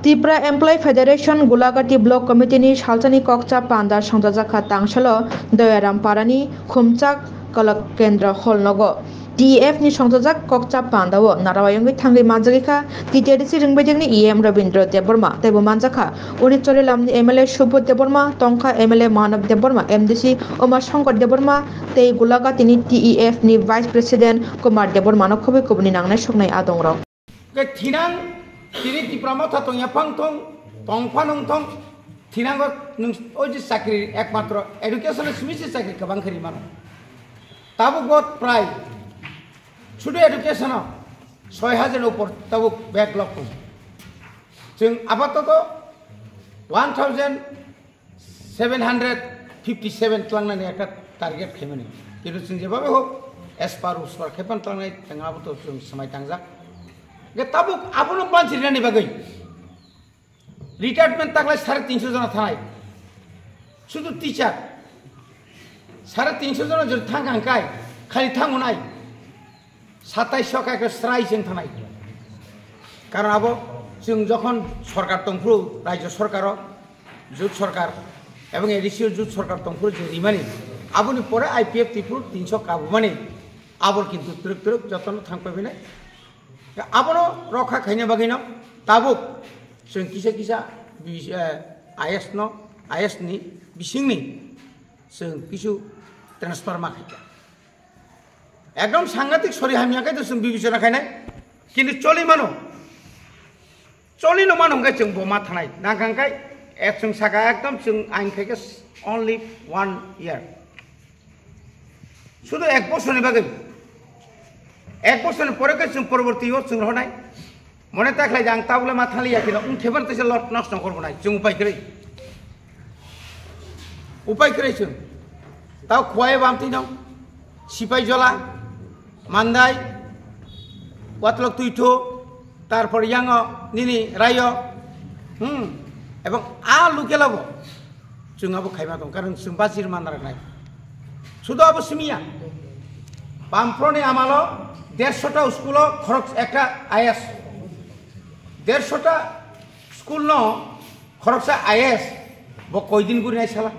Tripura Employee Federation Gulagati Block Committee ni Shalchani Kokcha Panda Shangjaka Tangshalo Doyaram Parani Khumchak Kalak Kendra Holnogo TF ni Shangjak Kokcha Pandawo Narawayungi Tangi Manjaka TTDC Ringbedini EM Rabindra Deborma Tebo Manjaka Unitori Lamni MLA Shubut Deborma Tonka MLA Manav Deborma MDC Omar Shankar Deborma Te Gulagatini TEF ni Vice President Kumar Deborma Nokobi Kubni Nangne Shoknai Adongrok Tini Tripura tong yapang tong panong tong tinanggo nung oji sakri ekmatro education semisi sakri kabang kiri mano. Tabu got pray. Sudah education 6,000 upor tabu backlog pun. Jeng apa to 1,757 tuang nani akat target kemana. Itu sendiri bawa ho esparus par kepan tuang nani tengah betul semai tangjak. Tabuk apa nak plan cerita ni bagai? Retirement tak lagi 350 jana thanai. Sudah teacher 350 jana jadi thang angkai, kali thang unai. 27 kai ke serai jeng thanai. Karena apa? Jeng jokon सरकार tongpru, राज्य सरकार, जुट सरकार, एवं additional जुट सरकार tongpru jadi mana? Abu ni pore IPF tipru 300 kabu mana? Abu kintu teruk jatuh thang pebina. Abono rokha khaine bagino tabuk sing kisa IS ni bisingni sing kisu transfer makita ekdom sangatik sori hamia kai to sing bibisona khaine kintu choli no mano ga sing boma thanai nangkang kai ek sing saka ekdom sing ain khai only 1 year শুধু এক বছর বাগে এক বছর পরে কে song পরবর্তী ও song রহনাই মনে তাকলাই জাং তাবলে মাথালি আকিনা উঠেবান তেসে লট নষ্ট করব নাই जों উপায় করে जों তাও খোয়াই বামতি নং সিপাই জলা মান্দাই ওয়াতলক তুইঠো তারপর ইয়াং নিনি রায় এবং আ লুকেলাবো जों আবো খাইমা দং কারণ जों বাজির মানরা নাই শুধু আবো সিমিয়া বামফ্রনে আমালো 150টা স্কুল খরচ একটা আইএস 150টা স্কুল ন খরচ আইএস ব কয়দিন করে নাই সালা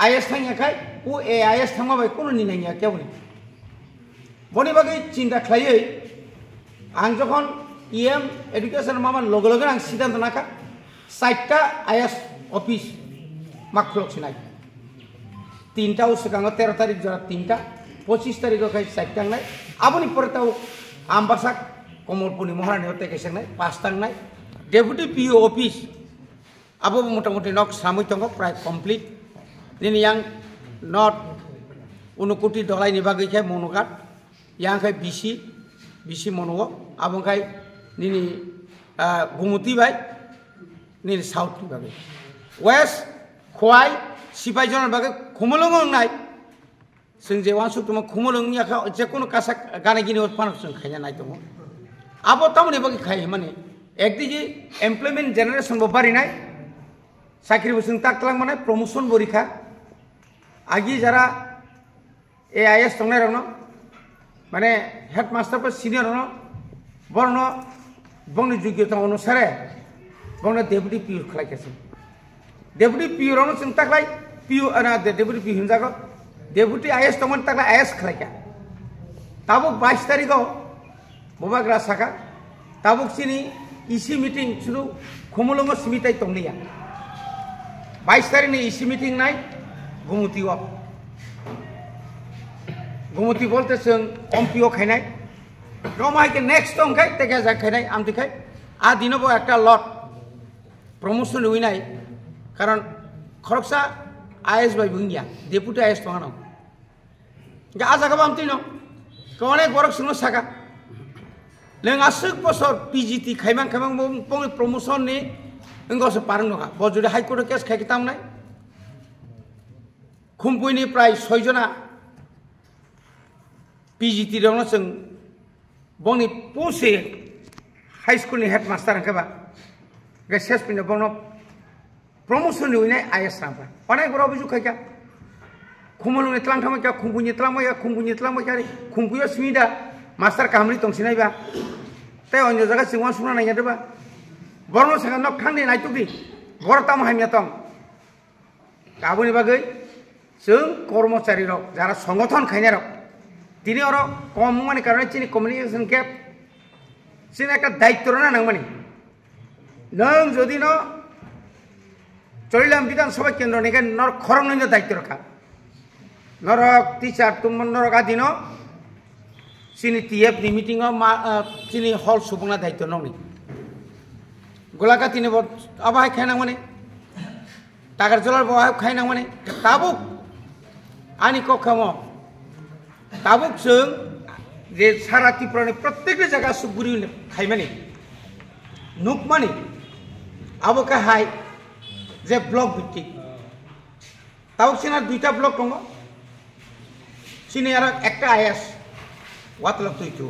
আইএস থাঙ্গাখাই ও এ আইএস থাঙ্গাবাই কোনো নি নাই কেবনি বনি বাকি চিন্তা খাইयै আং যখন ইএম এডুকেশন মামান লগে লগে আং সিদ্ধান্ত নাকা 60টা আইএস অফিস মাখলক সিনাই 3টা উসকাঙ্গ 13 তারিখ জরা 3টা 25 তারিখ খাই 4টা নাই আপনি পরে তাও আমবাসাক কমলপুনি মহারানী হতে গেছে নাই 5টা নাই ডেপুটি পিও অফিস আবো মোটামুটি নক সামই তঙ্গ প্রায় কমপ্লিট নিনি ইয়াং নট 1 কোটি ডলাই নিবাগৈ খাই মনোকাট ইয়াং খাই বিসি মনো আবং খাই নিনি গুমতি ভাই নিনি সাউথ নিবাগৈ ওয়েস্ট খোয়াই সিপাই জনের বাগে খুমলং নাই जों जे वान सुक खुमलंनि आखा जेकुनु कासा गाने गिने फान जों खायना नाय दङ आबो तामनि बागै खाय माने एकदिजे एमप्लयमेन्ट जेनारेशन बो बारिनाय साख्रि बो जों ताकलां माने प्रमोशन बरिखा आगि जारा एआईएस दंनाय रनो माने हेडमास्टर पर सिनियर रनो बरनो बंनि योग्यता अनुसारे बंनो डेपुटी पिउ खलायखासै डेपुटी पिउ रनो जों ताकलाय पिउ ana डेपुटी पिउ हिनजागो डेपुटी आईएस तमन तक आईएस खलाइका ताबुक 22 तारिख बबाग्रा साका ताबुक सिनी इसी मीटिंग शुरू खुमलंग सिमिताय तंगलिया 22 तारिख नि इसी मीटिंग नाय गुमुती बोलते जों एमपीओ खायनाय गमाय के नेक्स्ट तंखाय तेगा जा खायनाय आमतिखाय आ दिनबो একটা लट प्रमोशन हुइनाय कारण खरकसा आईएस बाय बुंगिया डेपुटी आईएस तंगानो गा जागा बामतिनो कने बरक सुनो सागा लें आसुक बसर पीजीटी खाइमां पंग प्रमोशन नि इंगस पारंग नगा बजुदि हाई कोर्ट केस खायकितामनाय खुमपुइनि प्राय 6 जना पीजीटी दङ जों बंनि पोसे हाई स्कुल नि हेडमास्टार अंखाबा गे सेस पिनो बंनो प्रमोशन हुइनाय आईएस रांबा अनेक बराव बिजु खायका खुमलुनि तलां थामायका खुंपुनि तलांबाय खुंपुयो स्मिदा मास्टार कामरि तंसिनायबा ते अन्य जागा सिङाव सुना नायदोबा borno sanga nok thang ni nai tu di bor tam haimya tong kabuni bagai जों कर्मचारी रक जरा संगठन खाइने रक তিনি ওর কম মানে কারণে চিনি কমিউনিকেশন গ্যাপ চিনি একটা দায়িত্ব না নাং মানে নং যদি ন চলিলাম বিধানসভা কেন্দ্র নিকে নর খরং নইন দায়িত্ব রাখা নরক টিচার তুমন নরক আদিন চিনি টিএফ নি মিটিং চিনি হল সুবুংনা দায়িত্ব ননি গোলাকা তিনি আবাহাই খাইনা মানে টাকার জলার বাহাই খাইনা মানে তাবুক आनी कक्षामा ताबुक जों जे सारा त्रिपुरानि प्रत्येक जायगा सुबुरी खाइमानि नुकमानि आबोका हाय जे ब्लक भित्तिक ताबुक सिना दुइटा ब्लक दङ सिनि आरो एकटा आइएस वातलक तुइथु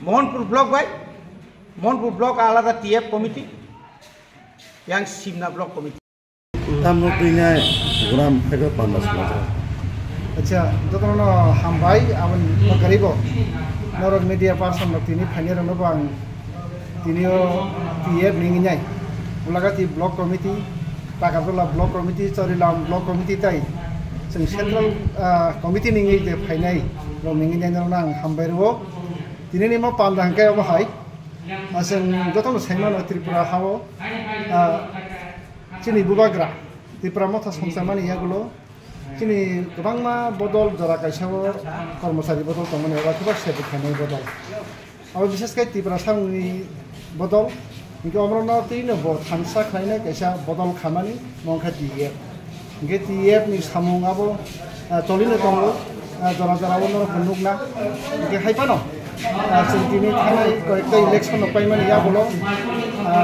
मोहनपुर ब्लक बाय मोहनपुर ब्लक आलादा TF committee yang simna block committee Tam no punya program apa pandas macam. अच्छा जो तो ना हम भाई अपन करीबो नॉर्थ मीडिया पर्सन लोग तीनी फाइनल रनो बांग तीनियो पीएफ निंगी नहीं उलागा ती ब्लॉक कमिटी पाकाबला ब्लॉक कमिटी चोरीलाम ब्लॉक कमिटी ताई जों सेंट्रल कमिटी निंगी दे फाइनल रो निंगी नहीं ना हम भाई रो तीनी नि मा पांदा हंके अब हाई जों जो तो सेमान त्रिपुरा हावो चिनी बुबाग्रा त्रिपुरा मथा संसामानि यागुलो चिनी गोबांमा बदल जरा कायसाव कर्मचारी बदल दंमोन एबा गोबां सेबो खानाय बदल आरो बिसेसकै त्रिपुरा सामनि बदल इनके अमरना तीनो ब थामसा खायनाय कायसा बदल खामानि मंखा टीएफ इनके टीएफ नि सामुंगाबो चलिनो दङ जरा जराबो न बनुगना इनके हाइपानो जों दिनै थानाय कयेकटा इलेक्सन पाइमानि याबोलो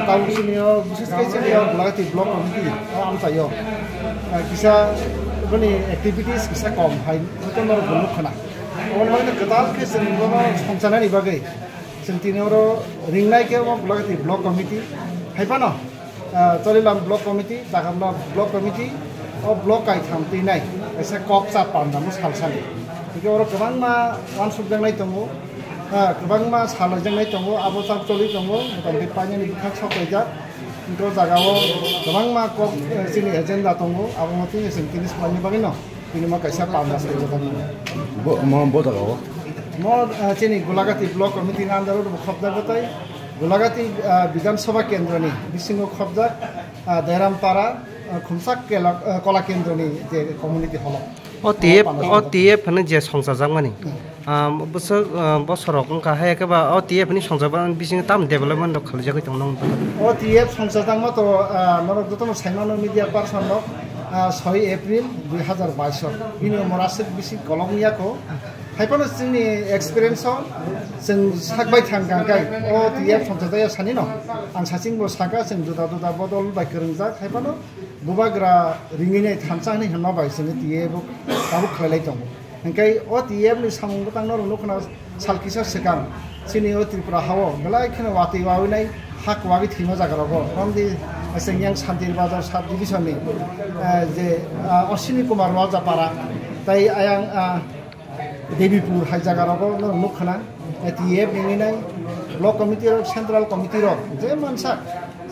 ताउसिनियो बिसेसकै जोंनियाव लागाति ब्लक कमिटि आमसायो किसा बनि एक्टिविटीज किसा कम हाय उतनर बनु खना अन माने गदाल के जों संसानानि बागै जों तिनियाव रिंनाय के लागाति ब्लक कमिटि हाइपानो चलिलाम ब्लक कमिटि दागामला ब्लक कमिटि अ ब्लक काय थामतिनाय एसे कपसा पान्दामु सालसानि इके अर गोबांमा वानसुबजांनाय दङ गोबांमा सालायजांनाय दङ आबोसाब चलि दङ मथामथि पानिनि बिखां सकायजा इनको जागाव गोबांमा कप जोंनि एजेन्डा दङ आबोमथि जों तिनिस पानि बागै न तिनि मा कायसा पान्दा सकायजा Mau bodoh kau? म चाहिँ गोलाघाटी ब्लक कमिटी आन्दार खब्जा बताई गोलाघाटी विधानसभा केन्द्रनि बिसिङो खब्जा दैरामपारा खुमसाक कला केन्द्रनि जे कम्युनिटी हल टीएफ ने जे संसार जागमानि बसर काहाय एकेबा टीएफ नि संसार बिसिङ ताम डेभलपमेन्ट खालामजाखै दं नों टीएफ संसार जागमा तो नरक जतन साइमान मिडिया पार्सन 6 एप्रिल 2022 बिनि मरासिक बिसि कलमनियाखौ हाइपानो जोंनि एक्सपिरियेन्सआव जों सागबाय थांगांगाय टीएफ संसार सानि न आं सासिंबो सागा जों दुदा दुदा बदल बाय गोरोंजा हाइपानो बुबाग्रा रिङिनाय थानसानि हन्ना बाय जों टीएफ दाबो खालाय दं ओंखाय टीएफ नि सामुंबो तांनो रुखना सालकिसा सिगां सिनि त्रिपुरा हावो गलाय खनो वाति वाविनाय हाक वागि थिमा जागारागो रमदि जोंनि शान्ति बाजार साब डिभिजननि जे अश्विनी कुमार वाजापारा ताई आयां देवीपुर हाय जागारागो मुखना टीएफ निनाय ब्लक कमिटि सेंट्रल कमिटि जे मानसा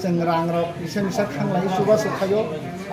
जों रां इसे खांलाय सुबा सुखायो